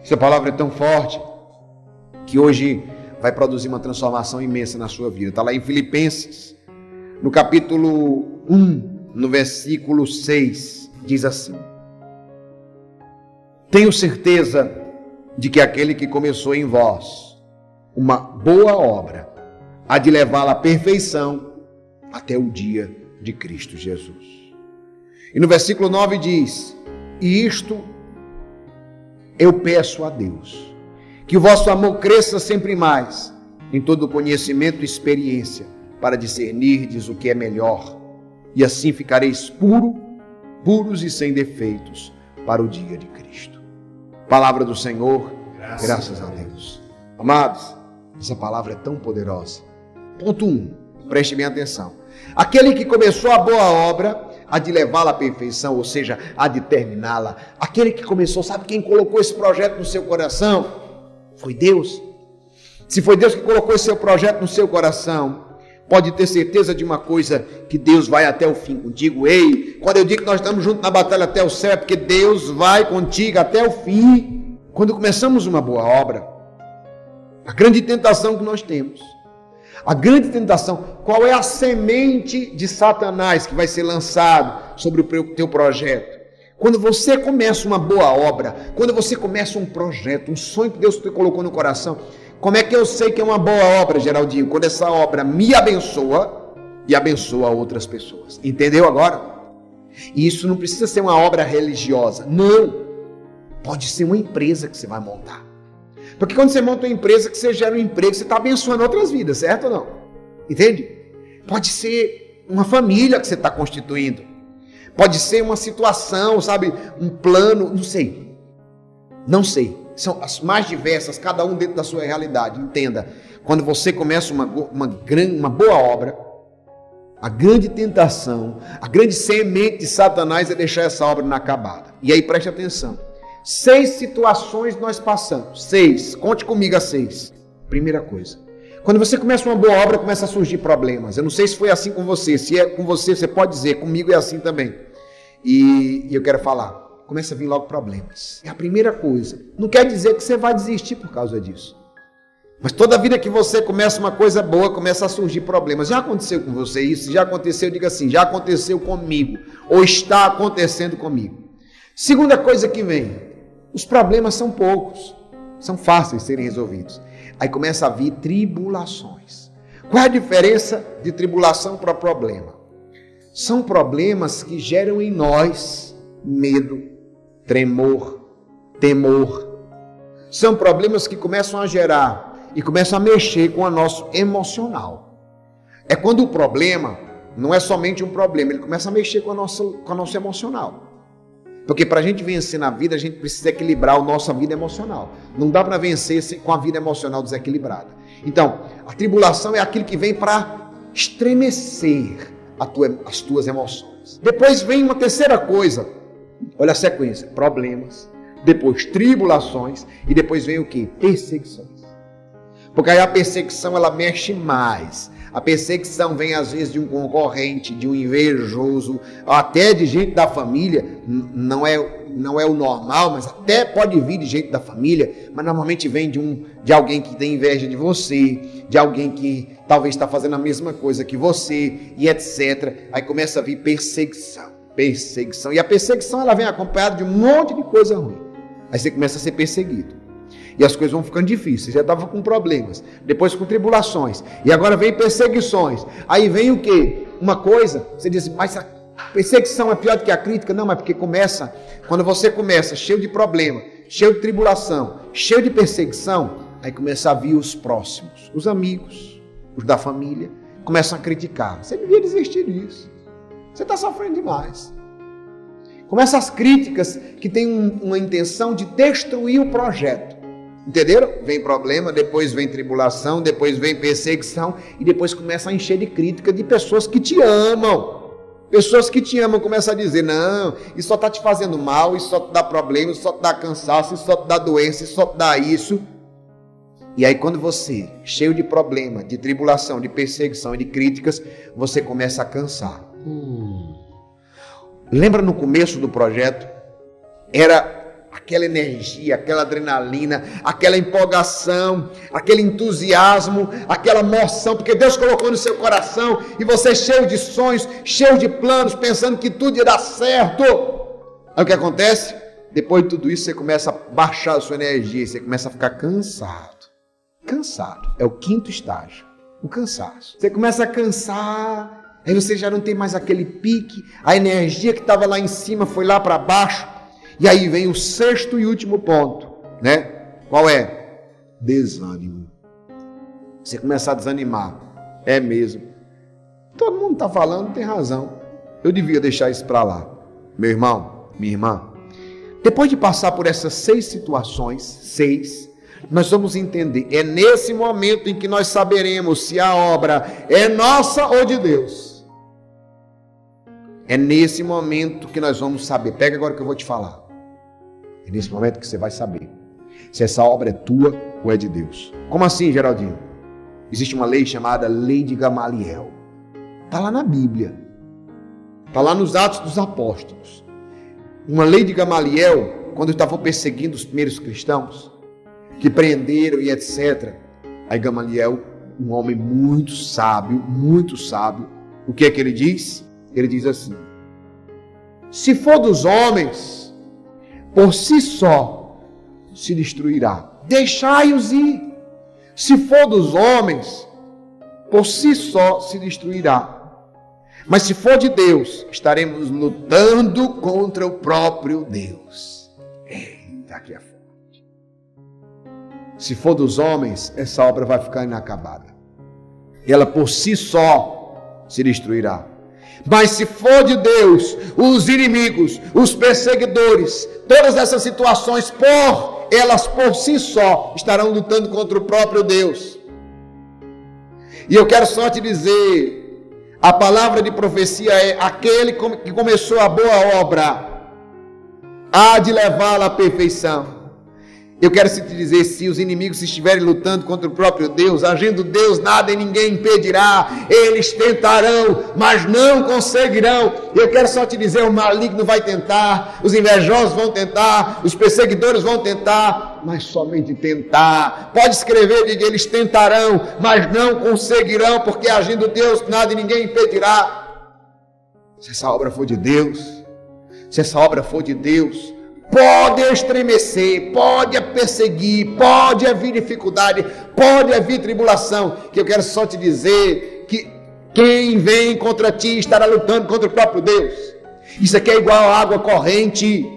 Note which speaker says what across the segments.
Speaker 1: Essa palavra é tão forte que hoje vai produzir uma transformação imensa na sua vida. Está lá em Filipenses, no capítulo 1, no versículo 6, diz assim: tenho certeza de que aquele que começou em vós uma boa obra há de levá-la à perfeição até o dia de Cristo Jesus. E no versículo 9 diz: e isto eu peço a Deus, que o vosso amor cresça sempre mais, em todo conhecimento e experiência, para discernirdes o que é melhor, e assim ficareis puros e sem defeitos, para o dia de Cristo. Palavra do Senhor, graças a Deus. Amados, essa palavra é tão poderosa. Ponto 1, preste bem atenção. Aquele que começou a boa obra há de levá-la à perfeição, ou seja, há de terminá-la. Aquele que começou, sabe quem colocou esse projeto no seu coração? Foi Deus. Se foi Deus que colocou esse seu projeto no seu coração, pode ter certeza de uma coisa, que Deus vai até o fim contigo. Ei, quando eu digo que nós estamos juntos na batalha até o céu, é porque Deus vai contigo até o fim. Quando começamos uma boa obra, a grande tentação que nós temos, a grande tentação, qual é a semente de Satanás que vai ser lançado sobre o teu projeto? Quando você começa uma boa obra, quando você começa um projeto, um sonho que Deus te colocou no coração, como é que eu sei que é uma boa obra, Geraldinho? Quando essa obra me abençoa e abençoa outras pessoas. Entendeu agora? E isso não precisa ser uma obra religiosa, não. Pode ser uma empresa que você vai montar. Porque quando você monta uma empresa, que você gera um emprego, você está abençoando outras vidas, certo ou não? Entende? Pode ser uma família que você está constituindo. Pode ser uma situação, sabe? Um plano, não sei. Não sei. São as mais diversas, cada um dentro da sua realidade. Entenda, quando você começa uma boa obra, a grande tentação, a grande semente de Satanás é deixar essa obra inacabada. E aí preste atenção. 6 situações nós passamos. 6. Conte comigo as 6. Primeira coisa. Quando você começa uma boa obra, começa a surgir problemas. Eu não sei se foi assim com você. Se é com você, você pode dizer. Comigo é assim também. E eu quero falar. Começa a vir logo problemas. É a primeira coisa. Não quer dizer que você vai desistir por causa disso. Mas toda vida que você começa uma coisa boa, começa a surgir problemas. Já aconteceu com você isso? Já aconteceu? Diga assim, já aconteceu comigo. Ou está acontecendo comigo. Segunda coisa que vem. Os problemas são poucos, são fáceis de serem resolvidos. Aí começa a vir tribulações. Qual é a diferença de tribulação para problema? São problemas que geram em nós medo, tremor, temor. São problemas que começam a gerar e começam a mexer com o nosso emocional. É quando o problema não é somente um problema, ele começa a mexer com o nosso emocional. Porque para a gente vencer na vida, a gente precisa equilibrar a nossa vida emocional. Não dá para vencer com a vida emocional desequilibrada. Então, a tribulação é aquilo que vem para estremecer as tuas emoções. Depois vem uma terceira coisa. Olha a sequência. Problemas. Depois tribulações. E depois vem o quê? Perseguições. Porque aí a perseguição ela mexe mais. A perseguição vem às vezes de um concorrente, de um invejoso, até de gente da família. Não é o normal, mas até pode vir de gente da família, mas normalmente vem de alguém que tem inveja de você, de alguém que talvez está fazendo a mesma coisa que você, e etc. Aí começa a vir perseguição. E a perseguição ela vem acompanhada de um monte de coisa ruim. Aí você começa a ser perseguido. E as coisas vão ficando difíceis. Já estava com problemas, depois com tribulações, e agora vem perseguições. Aí vem o quê? Uma coisa, você diz, mas a perseguição é pior do que a crítica? Não, mas porque quando você começa cheio de problema, cheio de tribulação, cheio de perseguição, aí começa a vir os próximos, os amigos, os da família, começam a criticar. Você devia desistir disso. Você está sofrendo demais. Começam as críticas que têm uma intenção de destruir o projeto. Entenderam? Vem problema, depois vem tribulação, depois vem perseguição e depois começa a encher de crítica de pessoas que te amam. Pessoas que te amam começam a dizer, não, isso só está te fazendo mal, isso só te dá problema, isso só te dá cansaço, isso só te dá doença, isso só te dá isso. E aí quando você, cheio de problema, de tribulação, de perseguição e de críticas, você começa a cansar. Lembra no começo do projeto? Era aquela energia, aquela adrenalina, aquela empolgação, aquele entusiasmo, aquela emoção, porque Deus colocou no seu coração e você cheio de sonhos, cheio de planos, pensando que tudo ia dar certo. Aí o que acontece? Depois de tudo isso, você começa a baixar a sua energia, você começa a ficar cansado. Cansado é o 5º estágio, o cansaço. Você começa a cansar, aí você já não tem mais aquele pique, a energia que estava lá em cima foi lá para baixo. E aí vem o 6º e último ponto, né? Qual é? Desânimo. Você começa a desanimar. É mesmo. Todo mundo está falando, tem razão. Eu devia deixar isso para lá. Meu irmão, minha irmã, depois de passar por essas 6 situações, nós vamos entender. É nesse momento em que nós saberemos se a obra é nossa ou de Deus. É nesse momento que nós vamos saber. Pega agora o que eu vou te falar. É nesse momento que você vai saber se essa obra é tua ou é de Deus. Como assim, Geraldinho? Existe uma lei chamada Lei de Gamaliel. Está lá na Bíblia. Está lá nos Atos dos Apóstolos. Uma lei de Gamaliel, quando estavam perseguindo os primeiros cristãos, que prenderam e etc. Aí Gamaliel, um homem muito sábio, o que é que ele diz? Ele diz assim: se for dos homens, por si só se destruirá. Deixai-os ir. Se for dos homens, por si só se destruirá. Mas se for de Deus, estaremos lutando contra o próprio Deus. Eita, que é forte. Se for dos homens, essa obra vai ficar inacabada. Ela por si só se destruirá. Mas se for de Deus, os inimigos, os perseguidores, todas essas situações, elas por si só estarão lutando contra o próprio Deus. E eu quero só te dizer, a palavra de profecia é: aquele que começou a boa obra há de levá-la à perfeição. Eu quero te dizer, se os inimigos estiverem lutando contra o próprio Deus, agindo Deus, nada e ninguém impedirá. Eles tentarão, mas não conseguirão. Eu quero só te dizer, o maligno vai tentar, os invejosos vão tentar, os perseguidores vão tentar, mas somente tentar. Pode escrever, diga, eles tentarão, mas não conseguirão, porque agindo Deus, nada e ninguém impedirá. Se essa obra for de Deus, pode estremecer, pode perseguir, pode haver dificuldade, pode haver tribulação, que eu quero só te dizer que quem vem contra ti estará lutando contra o próprio Deus. Isso aqui é igual a água corrente.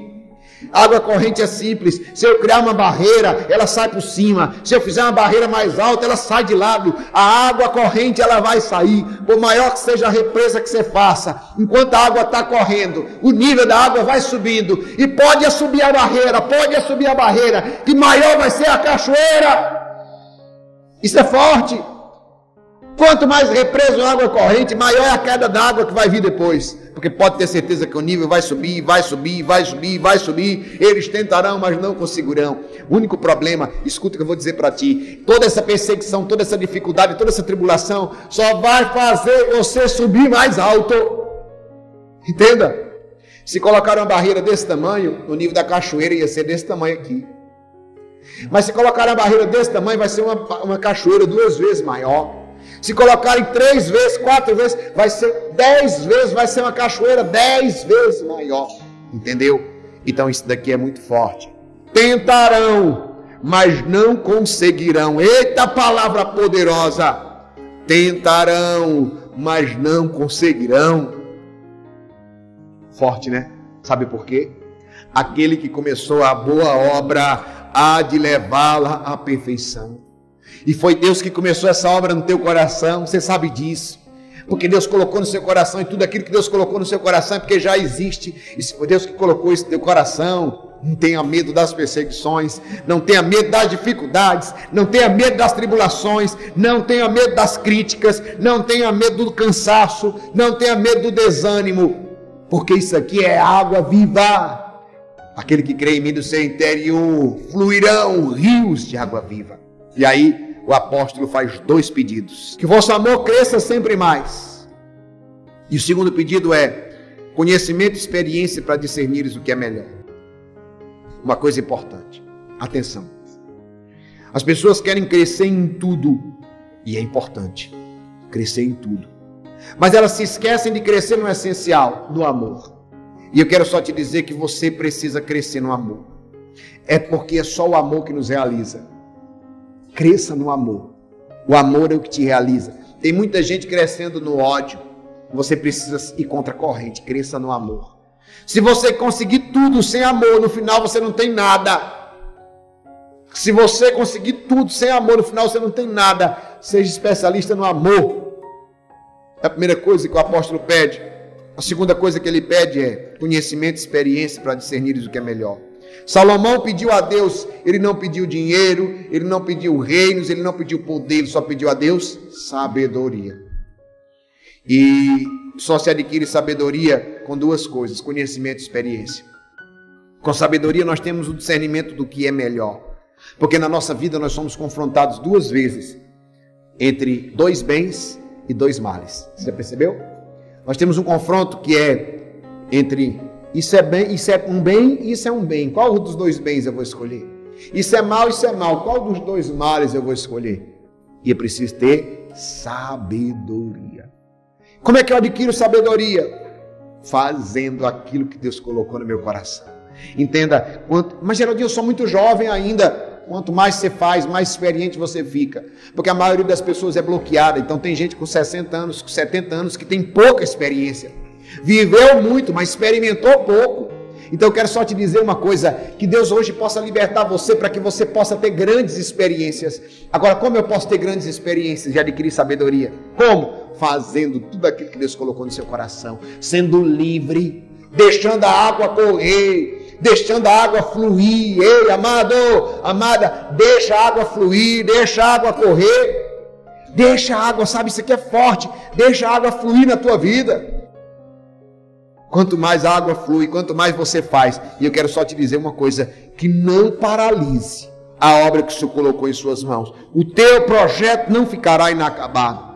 Speaker 1: Água corrente é simples. Se eu criar uma barreira, ela sai por cima. Se eu fizer uma barreira mais alta, ela sai de lado. A água corrente, ela vai sair. Por maior que seja a represa que você faça, enquanto a água está correndo, o nível da água vai subindo. E pode subir a barreira, que maior vai ser a cachoeira. Isso é forte. Quanto mais represo a água corrente, maior é a queda da água que vai vir depois. Porque pode ter certeza que o nível vai subir. Eles tentarão, mas não conseguirão. O único problema, escuta o que eu vou dizer para ti: toda essa perseguição, toda essa dificuldade, toda essa tribulação só vai fazer você subir mais alto. Entenda? Se colocar uma barreira desse tamanho, o nível da cachoeira ia ser desse tamanho aqui. Mas se colocar uma barreira desse tamanho, vai ser uma cachoeira 2 vezes maior. Se colocarem 3 vezes, 4 vezes, vai ser 10 vezes, vai ser uma cachoeira 10 vezes maior. Entendeu? Então isso daqui é muito forte. Tentarão, mas não conseguirão. Eita palavra poderosa! Tentarão, mas não conseguirão. Forte, né? Sabe por quê? Aquele que começou a boa obra há de levá-la à perfeição. E foi Deus que começou essa obra no teu coração, você sabe disso. Porque Deus colocou no seu coração, e tudo aquilo que Deus colocou no seu coração é porque já existe. E se foi Deus que colocou isso no teu coração, não tenha medo das perseguições, não tenha medo das dificuldades, não tenha medo das tribulações, não tenha medo das críticas, não tenha medo do cansaço, não tenha medo do desânimo, porque isso aqui é água viva. Aquele que crê em mim, do seu interior fluirão rios de água viva. E aí o apóstolo faz 2 pedidos: que o vosso amor cresça sempre mais. E o segundo pedido é conhecimento e experiência para discernires o que é melhor. uma coisa importante. Atenção. As pessoas querem crescer em tudo, e é importante crescer em tudo. Mas elas se esquecem de crescer no essencial, no amor. E eu quero só te dizer que você precisa crescer no amor. É porque é só o amor que nos realiza. Cresça no amor. O amor é o que te realiza. Tem muita gente crescendo no ódio. Você precisa ir contra a corrente. Cresça no amor. Se você conseguir tudo sem amor, no final você não tem nada. Se você conseguir tudo sem amor, no final você não tem nada. Seja especialista no amor. É a primeira coisa que o apóstolo pede. A segunda coisa que ele pede é conhecimento e experiência para discernir o que é melhor. Salomão pediu a Deus, ele não pediu dinheiro, ele não pediu reinos, ele não pediu poder, ele só pediu a Deus sabedoria. E só se adquire sabedoria com duas coisas, conhecimento e experiência. Com sabedoria nós temos o discernimento do que é melhor. Porque na nossa vida nós somos confrontados duas vezes entre dois bens e dois males. Você já percebeu? Nós temos um confronto que é entre isso é um bem e isso é um bem. Qual dos dois bens eu vou escolher? Isso é mal, isso é mal. Qual dos dois males eu vou escolher? E é preciso ter sabedoria. Como é que eu adquiro sabedoria? Fazendo aquilo que Deus colocou no meu coração. Entenda, mas Geraldinho, eu sou muito jovem ainda. Quanto mais você faz, mais experiente você fica. Porque a maioria das pessoas é bloqueada. Então tem gente com 60 anos, com 70 anos que tem pouca experiência. Viveu muito, mas experimentou pouco. Então eu quero só te dizer uma coisa, que Deus hoje possa libertar você para que você possa ter grandes experiências. Agora, como eu posso ter grandes experiências e adquirir sabedoria? Como? Fazendo tudo aquilo que Deus colocou no seu coração. Sendo livre, deixando a água correr, deixando a água fluir. Ei, amado, amada, deixa a água fluir, deixa a água correr. Deixa a água, sabe, isso aqui é forte. Deixa a água fluir na tua vida. Quanto mais a água flui, quanto mais você faz. E eu quero só te dizer uma coisa, que não paralise a obra que o Senhor colocou em suas mãos. O teu projeto não ficará inacabado.